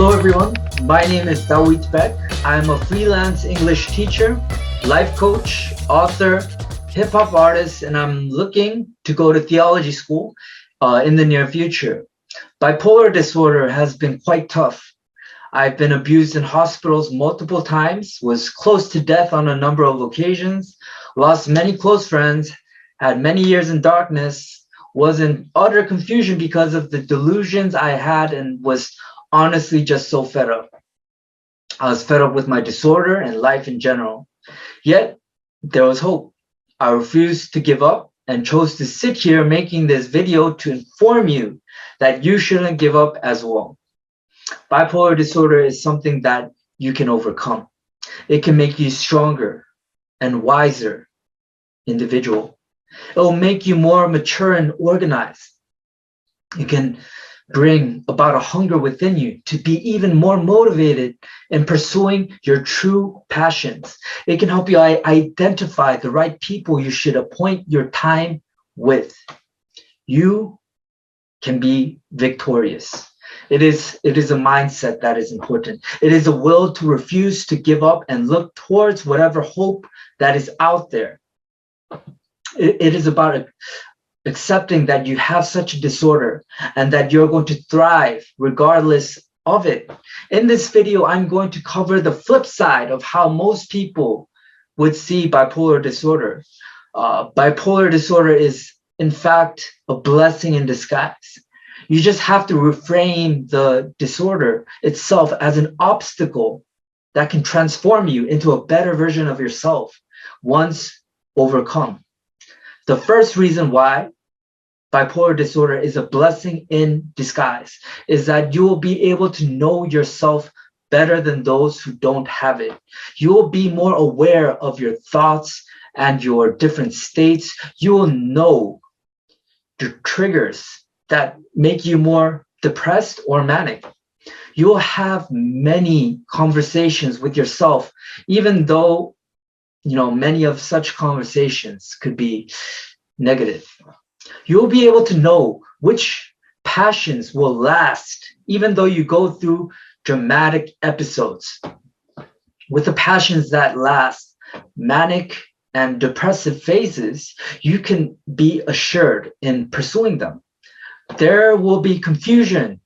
Hello everyone, my name is Dawit Baek. I'm a freelance English teacher, life coach, author, hip-hop artist, and I'm looking to go to theology school in the near future. Bipolar disorder has been quite tough. I've been abused in hospitals multiple times, was close to death on a number of occasions, lost many close friends, had many years in darkness, was in utter confusion because of the delusions I had, and was honestly just so fed up. I was fed up with my disorder and life in general. Yet, there was hope. I refused to give up and chose to sit here making this video to inform you that you shouldn't give up as well. Bipolar disorder is something that you can overcome. It can make you stronger and wiser individual. It will make you more mature and organized. It can bring about a hunger within you to be even more motivated in pursuing your true passions. It can help you identify the right people you should appoint your time with. You can be victorious. It is a mindset that is important. It is a will to refuse to give up and look towards whatever hope that is out there. It is about accepting that you have such a disorder and that you're going to thrive regardless of it. In this video, I'm going to cover the flip side of how most people would see bipolar disorder. Bipolar disorder is, in fact, a blessing in disguise. You just have to reframe the disorder itself as an obstacle that can transform you into a better version of yourself once overcome. The first reason why bipolar disorder is a blessing in disguise is that you will be able to know yourself better than those who don't have it. You will be more aware of your thoughts and your different states. You will know the triggers that make you more depressed or manic. You will have many conversations with yourself, even though many of such conversations could be negative. You'll be able to know which passions will last, even though you go through dramatic episodes. With the passions that last, manic and depressive phases, you can be assured in pursuing them. There will be confusion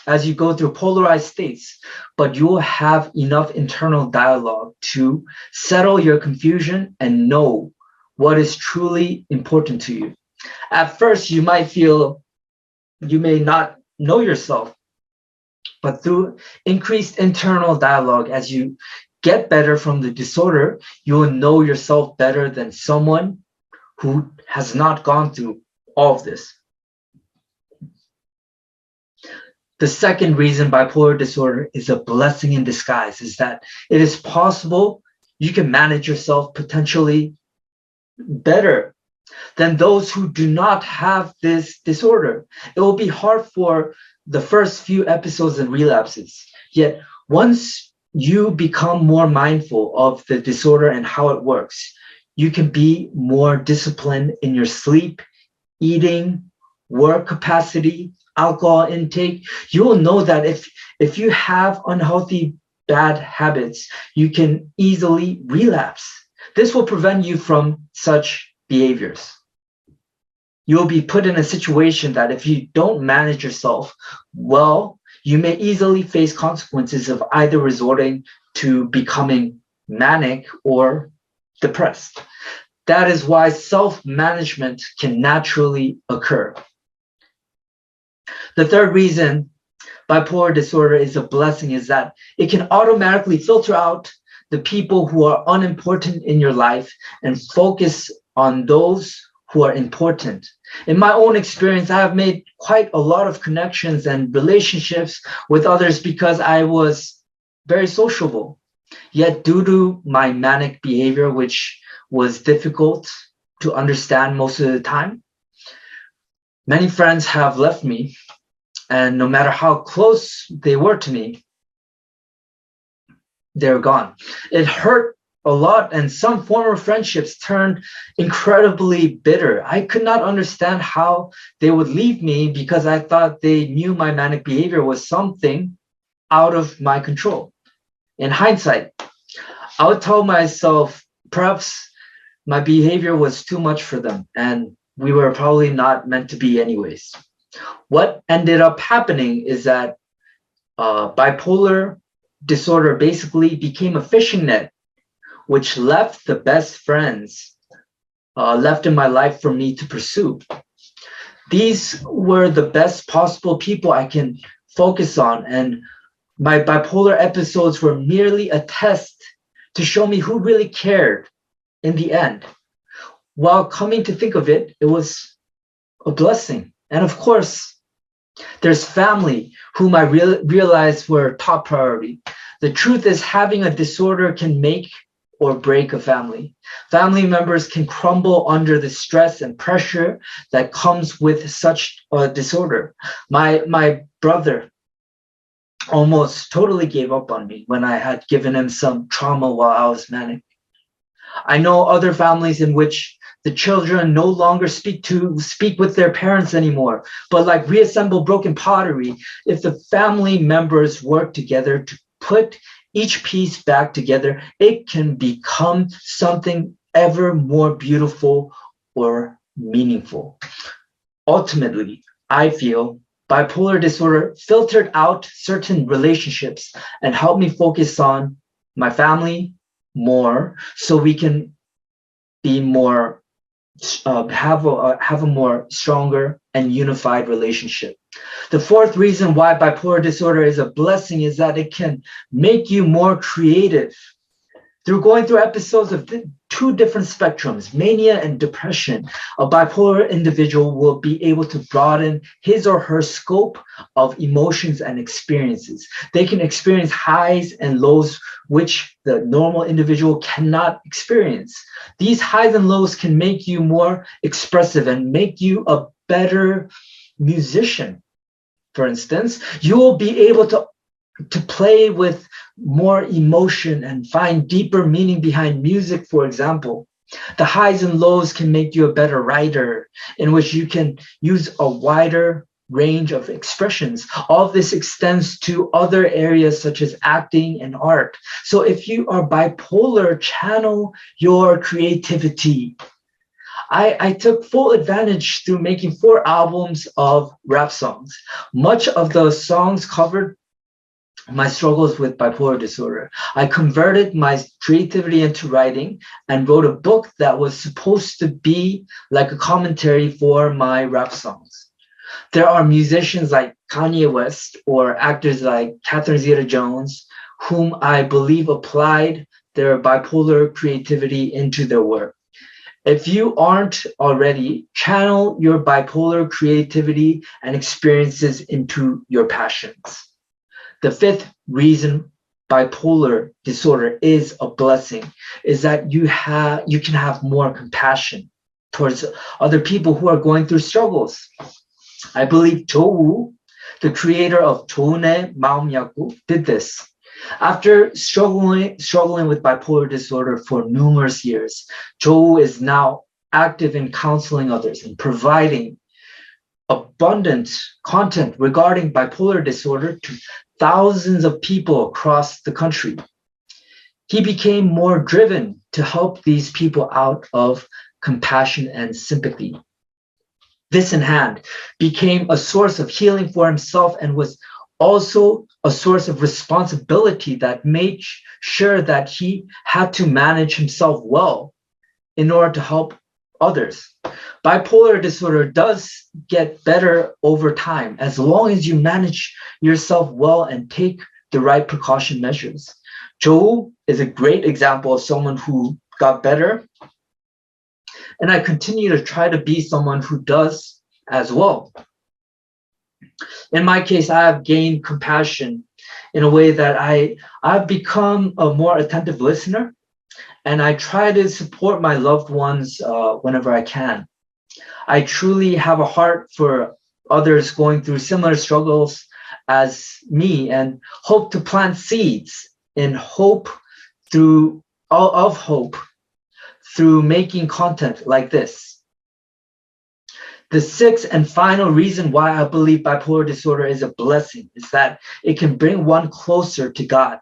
as you go through polarized states, but you will have enough internal dialogue to settle your confusion and know what is truly important to you. At first, you might feel you may not know yourself, but through increased internal dialogue, as you get better from the disorder, you will know yourself better than someone who has not gone through all of this. The second reason bipolar disorder is a blessing in disguise is that it is possible you can manage yourself potentially better than those who do not have this disorder. It will be hard for the first few episodes and relapses. Yet once you become more mindful of the disorder and how it works, you can be more disciplined in your sleep, eating, work capacity, alcohol intake. You will know that if you have unhealthy bad habits, you can easily relapse. This will prevent you from such behaviors. You'll be put in a situation that if you don't manage yourself well, you may easily face consequences of either resorting to becoming manic or depressed. That is why self-management can naturally occur. The third reason bipolar disorder is a blessing is that it can automatically filter out the people who are unimportant in your life and focus on those who are important. In my own experience, I have made quite a lot of connections and relationships with others because I was very sociable. Yet due to my manic behavior, which was difficult to understand most of the time, many friends have left me. And no matter how close they were to me, they're gone. It hurt a lot, and some former friendships turned incredibly bitter. I could not understand how they would leave me because I thought they knew my manic behavior was something out of my control. In hindsight, I would tell myself perhaps my behavior was too much for them and we were probably not meant to be anyways. What ended up happening is that bipolar disorder basically became a fishing net, which left the best friends left in my life for me to pursue. These were the best possible people I can focus on, and my bipolar episodes were merely a test to show me who really cared in the end. While coming to think of it, it was a blessing. And of course, there's family whom I realized were top priority. The truth is, having a disorder can make or break a family. Family members can crumble under the stress and pressure that comes with such a disorder. My brother almost totally gave up on me when I had given him some trauma while I was manic. I know other families in which the children no longer speak with their parents anymore, but like reassemble broken pottery, if the family members work together to put each piece back together, it can become something ever more beautiful or meaningful. Ultimately, I feel bipolar disorder filtered out certain relationships and helped me focus on my family more, so we can be more have a more stronger and unified relationship. The fourth reason why bipolar disorder is a blessing is that it can make you more creative. Through going through episodes of two different spectrums, mania and depression, a bipolar individual will be able to broaden his or her scope of emotions and experiences. They can experience highs and lows, which the normal individual cannot experience. These highs and lows can make you more expressive and make you a better musician. For instance, you will be able to play with more emotion and find deeper meaning behind music, for example. The highs and lows can make you a better writer, in which you can use a wider range of expressions. All of this extends to other areas such as acting and art. So if you are bipolar, channel your creativity. I took full advantage through making 4 albums of rap songs. Much of the songs covered my struggles with bipolar disorder. I converted my creativity into writing and wrote a book that was supposed to be like a commentary for my rap songs. There are musicians like Kanye West or actors like Catherine Zeta-Jones, whom I believe applied their bipolar creativity into their work. If you aren't already, channel your bipolar creativity and experiences into your passions. The fifth reason bipolar disorder is a blessing is that you can have more compassion towards other people who are going through struggles. I believe 조우, the creator of 좋은의 마음약국, did this. After struggling with bipolar disorder for numerous years, 조우 is now active in counseling others and providing abundant content regarding bipolar disorder to thousands of people across the country. He became more driven to help these people out of compassion and sympathy. This in hand became a source of healing for himself and was also a source of responsibility that made sure that he had to manage himself well in order to help others. Bipolar disorder does get better over time as long as you manage yourself well and take the right precaution measures. Joel is a great example of someone who got better, and I continue to try to be someone who does as well. In my case, I have gained compassion in a way that I've become a more attentive listener, and I try to support my loved ones whenever I can. I truly have a heart for others going through similar struggles as me and hope to plant seeds in hope through making content like this. The sixth and final reason why I believe bipolar disorder is a blessing is that it can bring one closer to God.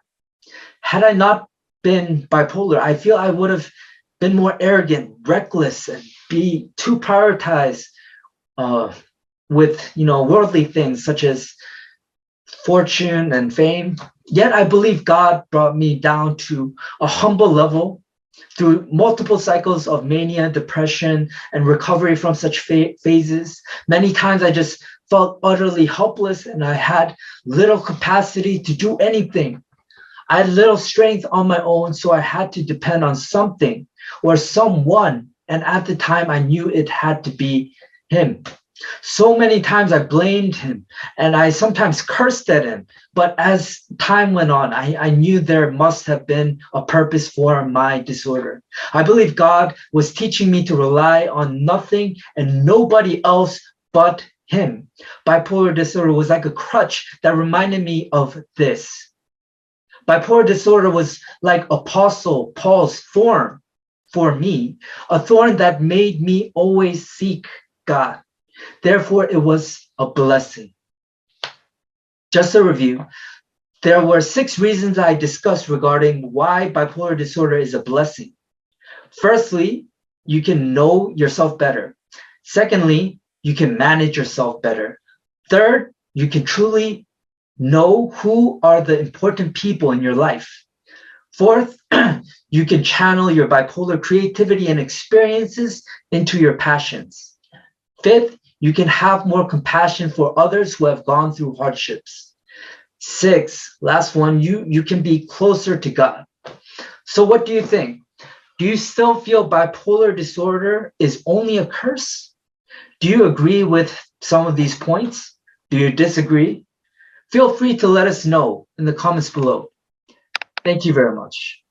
Had I not been bipolar, I feel I would have been more arrogant, reckless, and be too prioritized with worldly things such as fortune and fame. Yet I believe God brought me down to a humble level through multiple cycles of mania, depression, and recovery from such phases. Many times I just felt utterly helpless and I had little capacity to do anything. I had little strength on my own, so I had to depend on something or someone. And at the time, I knew it had to be him. So many times I blamed him and I sometimes cursed at him. But as time went on, I knew there must have been a purpose for my disorder. I believe God was teaching me to rely on nothing and nobody else but him. Bipolar disorder was like a crutch that reminded me of this. Bipolar disorder was like Apostle Paul's thorn for me, a thorn that made me always seek God. Therefore, it was a blessing. Just a review, there were 6 reasons I discussed regarding why bipolar disorder is a blessing. Firstly, you can know yourself better. Secondly, you can manage yourself better. Third, you can truly know who are the important people in your life. Fourth, you can channel your bipolar creativity and experiences into your passions. Fifth, you can have more compassion for others who have gone through hardships. 6, last one, you can be closer to God. So what do you think? Do you still feel bipolar disorder is only a curse? Do you agree with some of these points? Do you disagree? Feel free to let us know in the comments below. Thank you very much.